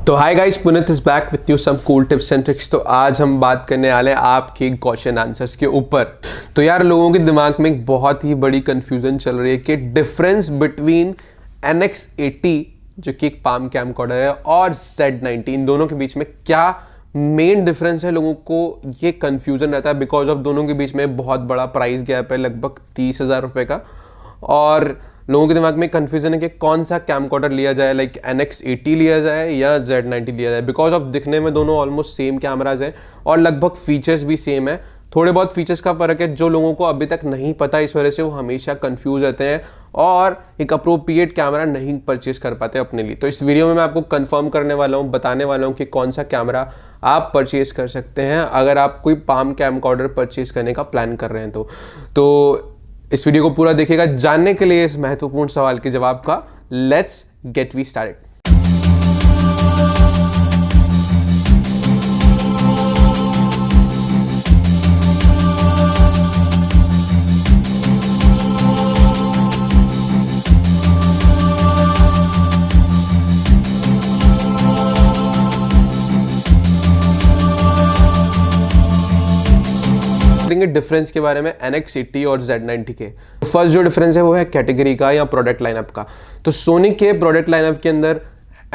तो hi guys, Puneet is back with you some cool tips and tricks. तो आज हम बात करने वाले हैं आपके क्वेश्चन आंसर्स के ऊपर। तो यार, लोगों के दिमाग में एक बहुत ही बड़ी कंफ्यूजन चल रही है कि डिफरेंस बिटवीन NX80 जो कि एक पाम कैमकॉर्डर है और Z90, इन दोनों के बीच में क्या मेन डिफरेंस है। लोगों को ये कंफ्यूजन रहता है बिकॉज ऑफ दोनों के बीच में बहुत बड़ा प्राइस गैप है, लगभग 30,000 रुपये का। और लोगों के दिमाग में कंफ्यूजन है कि कौन सा कैमकॉर्डर लिया जाए, लाइक NX80 लिया जाए या Z90 लिया जाए, बिकॉज ऑफ दिखने में दोनों ऑलमोस्ट सेम कैमराज है और लगभग फीचर्स भी सेम है। थोड़े बहुत फीचर्स का फर्क है जो लोगों को अभी तक नहीं पता, इस वजह से वो हमेशा कंफ्यूज रहते हैं और एक अप्रोप्रिएट कैमरा नहीं परचेज कर पाते अपने लिए। तो इस वीडियो में मैं आपको कंफर्म करने वाला हूँ, बताने वाला हूँ कि कौन सा कैमरा आप परचेज कर सकते हैं अगर आप कोई पाम कैमकॉर्डर परचेज करने का प्लान कर रहे हैं। तो इस वीडियो को पूरा देखिएगा जानने के लिए इस महत्वपूर्ण सवाल के जवाब का। Let's get we started. Difference के बारे में NX80 और Z90 के। फर्स्ट जो डिफरेंस है वो है कैटेगरी का या प्रोडक्ट लाइनअप का। तो सोनी के प्रोडक्ट लाइनअप के अंदर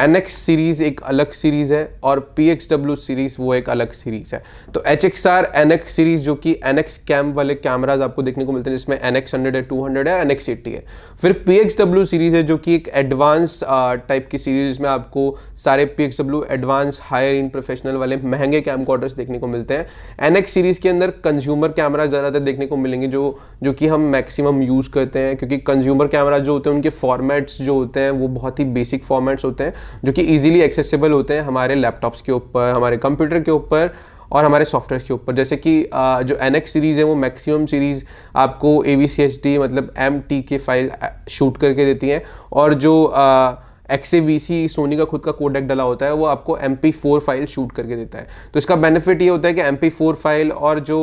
NX सीरीज एक अलग सीरीज है और PXW सीरीज वो एक अलग सीरीज है। तो HXR NX सीरीज जो कि NX कैम वाले कैमराज आपको देखने को मिलते हैं, जिसमें NX100 है, 200 है और NX80 है। फिर PXW सीरीज है जो कि एक एडवांस टाइप की सीरीज, जिसमें आपको सारे PXW advance higher in professional वाले महंगे कैमकॉर्डर्स देखने को मिलते हैं। NX सीरीज के अंदर कंज्यूमर कैमरा ज़्यादातर देखने को मिलेंगे जो कि हम मैक्सिमम यूज़ करते हैं, क्योंकि कंज्यूमर कैमरा जो होते हैं उनके फॉर्मेट्स जो होते हैं वो बहुत ही बेसिक फॉर्मेट्स होते हैं जो कि इजीली एक्सेसिबल होते हैं हमारे लैपटॉप्स के ऊपर, हमारे कंप्यूटर के ऊपर और हमारे सॉफ्टवेयर के ऊपर। जैसे कि जो NX सीरीज़ है वो मैक्सिमम सीरीज़ आपको AVCHD मतलब MTK फाइल शूट करके देती हैं, और जो XAVC सोनी का खुद का कोडेक डला होता है वो आपको MP4 फाइल शूट करके देता है। तो इसका बेनिफिट ये होता है कि MP4 फाइल और जो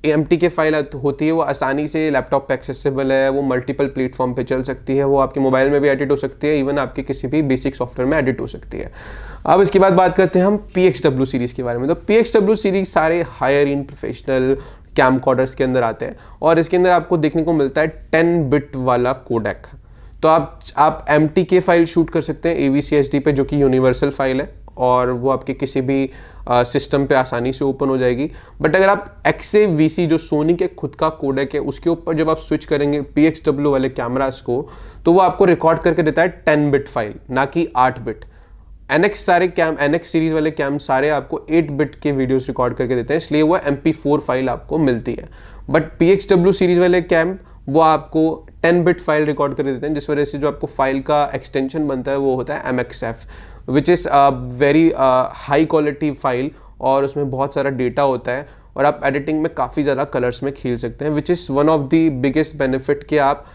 MTK फाइल होती है वो आसानी से लैपटॉप पे एक्सेसिबल है, वो मल्टीपल प्लेटफॉर्म पे चल सकती है, वो आपके मोबाइल में भी एडिट हो सकती है, इवन आपके किसी भी बेसिक सॉफ्टवेयर में एडिट हो सकती है। अब इसके बाद बात करते हैं हम PXW सीरीज़ के बारे में। तो PXW सीरीज़ सारे हायर इन प्रोफेशनल कैमकॉर्डर्स के अंदर आते हैं और इसके अंदर आपको देखने को मिलता है 10 बिट वाला कोडेक। तो आप MTK फाइल शूट कर सकते हैं AVCHD पे, जो कि यूनिवर्सल फाइल है और वो आपके किसी भी सिस्टम पे आसानी से ओपन हो जाएगी। बट अगर आप XAVC जो सोनी के खुद का कोडेक है उसके ऊपर जब आप स्विच करेंगे PXW वाले कैमरास को, तो वो आपको रिकॉर्ड करके देता है 10 बिट फाइल, ना कि 8 बिट। NX सीरीज वाले कैम सारे आपको 8 बिट के वीडियोस रिकॉर्ड करके देते हैं, इसलिए वो MP4 फाइल आपको मिलती है। बट PXW सीरीज वाले कैम वो आपको 10 बिट फाइल रिकॉर्ड कर देते हैं, जिस वजह से जो आपको फाइल का एक्सटेंशन बनता है वो होता है MXF, which is very high quality file, और उसमें बहुत सारा डेटा होता है और आप एडिटिंग में काफ़ी ज़्यादा कलर्स में खेल सकते हैं, which is one of the biggest benefit कि आप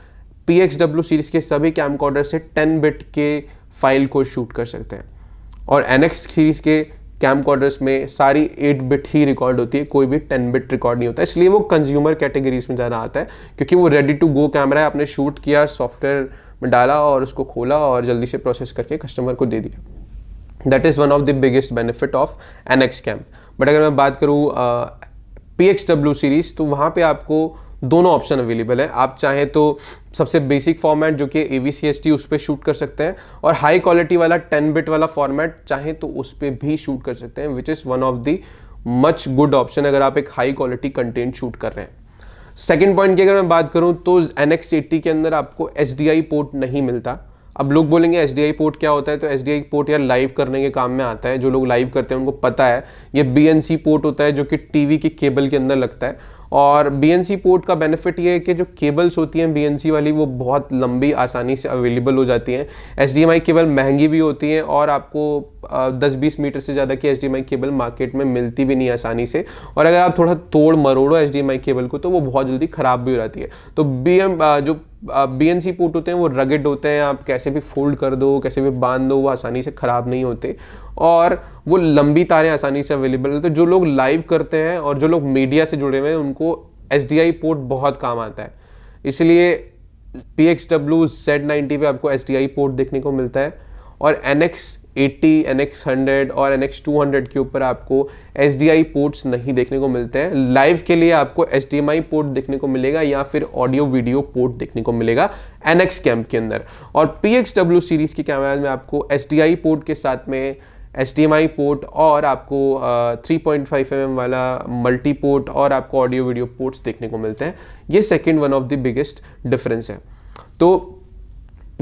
PXW सीरीज़ के सभी कैमकॉर्डर से 10 बिट के फाइल को शूट कर सकते हैं। और NX सीरीज़ के कैमकॉर्डर्स में सारी 8 बिट ही रिकॉर्ड होती है, कोई भी 10 बिट रिकॉर्ड नहीं होता, इसलिए वो कंज्यूमर कैटेगरीज में ज़्यादा आता है, क्योंकि वो रेडी टू गो कैमरा है, आपने शूट किया, सॉफ्टवेयर में डाला और उसको खोला और जल्दी से प्रोसेस करके कस्टमर को दे दिया। That is one of the biggest benefit of NX cam. But अगर मैं बात करूँ PXW सीरीज़, तो वहाँ पे आपको दोनों ऑप्शन अवेलेबल है। आप चाहें तो सबसे बेसिक फॉर्मेट जो कि AVCHD उस पर शूट कर सकते हैं, और हाई क्वालिटी वाला 10 बिट वाला फॉर्मेट चाहें तो उस पर भी शूट कर सकते हैं, which is one of the much good option अगर आप एक हाई क्वालिटी कंटेंट शूट कर रहे हैं। सेकेंड पॉइंट की अगर मैं बात करूँ तो NX80 के अंदर आपको SDI पोर्ट नहीं मिलता। अब लोग बोलेंगे SDI पोर्ट क्या होता है, तो SDI पोर्ट यार लाइव करने के काम में आता है। जो लोग लाइव करते हैं उनको पता है, ये BNC पोर्ट होता है जो कि टीवी की केबल के अंदर लगता है। और BNC पोर्ट का बेनिफिट ये है कि जो केबल्स होती हैं BNC वाली वो बहुत लंबी आसानी से अवेलेबल हो जाती हैं। HDMI केबल महंगी भी होती हैं और आपको 10-20 मीटर से ज़्यादा की HDMI केबल मार्केट में मिलती भी नहीं आसानी से, और अगर आप थोड़ा तोड़ मरोड़ो HDMI केबल को तो वो बहुत जल्दी ख़राब भी हो जाती है। तो जो BNC पोर्ट होते हैं वो रगेड होते हैं, आप कैसे भी फोल्ड कर दो, कैसे भी बांध दो, वो आसानी से ख़राब नहीं होते और वो लंबी तारें आसानी से अवेलेबल है। तो जो लोग लाइव करते हैं और जो लोग मीडिया से जुड़े हुए हैं उनको SDI पोर्ट बहुत काम आता है, इसलिए PXW Z90 पे आपको SDI पोर्ट देखने को मिलता है। और NX80, NX100 और NX200 के ऊपर आपको SDI पोर्ट्स नहीं देखने को मिलते हैं। लाइव के लिए आपको HDMI पोर्ट देखने को मिलेगा या फिर ऑडियो वीडियो पोर्ट देखने को मिलेगा NX कैम के अंदर। और PXW सीरीज की कैमराज में आपको SDI पोर्ट के साथ में HDMI पोर्ट और आपको 3.5 mm वाला मल्टी पोर्ट और आपको ऑडियो वीडियो पोर्ट्स देखने को मिलते हैं। ये second one of the biggest difference है। तो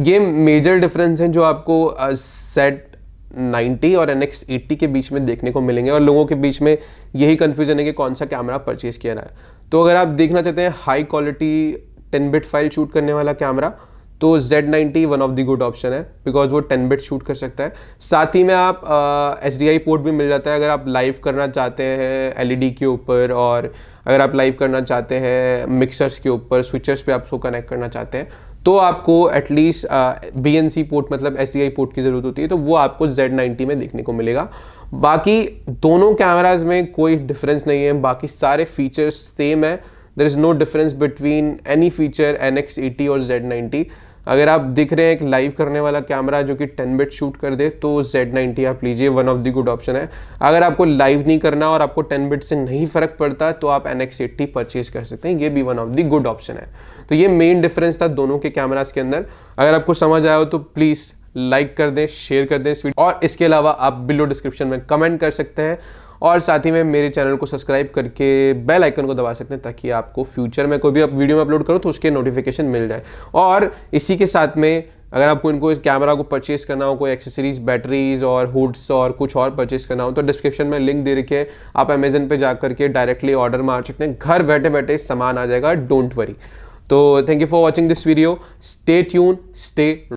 ये मेजर डिफरेंस हैं जो आपको Z90 और NX80 के बीच में देखने को मिलेंगे, और लोगों के बीच में यही कन्फ्यूजन है कि कौन सा कैमरा परचेज किया है। तो अगर आप देखना चाहते हैं high quality 10 bit file shoot करने वाला कैमरा, तो Z90 one of the good option है, बिकॉज वो 10 बिट शूट कर सकता है। साथ ही में आप HDI पोर्ट भी मिल जाता है अगर आप लाइव करना चाहते हैं LED के ऊपर, और अगर आप लाइव करना चाहते हैं मिक्सर्स के ऊपर, स्विचर्स पे आप उसको कनेक्ट करना चाहते हैं, तो आपको एटलीस्ट BNC पोर्ट मतलब SDI पोर्ट की ज़रूरत होती है, तो वो आपको Z90 में देखने को मिलेगा। बाकी दोनों कैमराज में कोई डिफरेंस नहीं है, बाकी सारे फीचर्स सेम है। There is no difference between any feature NX80 और Z90। अगर आप दिख रहे हैं एक लाइव करने वाला कैमरा जो कि 10 बिट शूट कर दे, तो Z90 आप लीजिए, one of the good option है। अगर आपको लाइव नहीं करना और आपको 10 बिट से नहीं फ़र्क पड़ता, तो आप NX80 परचेज कर सकते हैं, ये भी one of the good option है। तो ये मेन डिफरेंस था दोनों के कैमराज के अंदर। अगर आपको समझ आया हो तो प्लीज़ लाइक कर दें, शेयर कर दें इस वीडियो, और इसके अलावा आप बिलो डिस्क्रिप्शन में कमेंट कर सकते हैं, और साथ ही में मेरे चैनल को सब्सक्राइब करके बेल आइकन को दबा सकते हैं, ताकि आपको फ्यूचर में कोई भी वीडियो में अपलोड करो तो उसके नोटिफिकेशन मिल जाए। और इसी के साथ में अगर आपको इनको कैमरा को परचेज करना हो, कोई एक्सेसरीज, बैटरीज और हुड्स और कुछ और परचेज करना हो, तो डिस्क्रिप्शन में लिंक दे रखे है, आप अमेजन पे जा करके डायरेक्टली ऑर्डर मार सकते हैं, घर बैठे बैठे सामान आ जाएगा, डोंट वरी। तो thank you for watching this video, stay tune, stay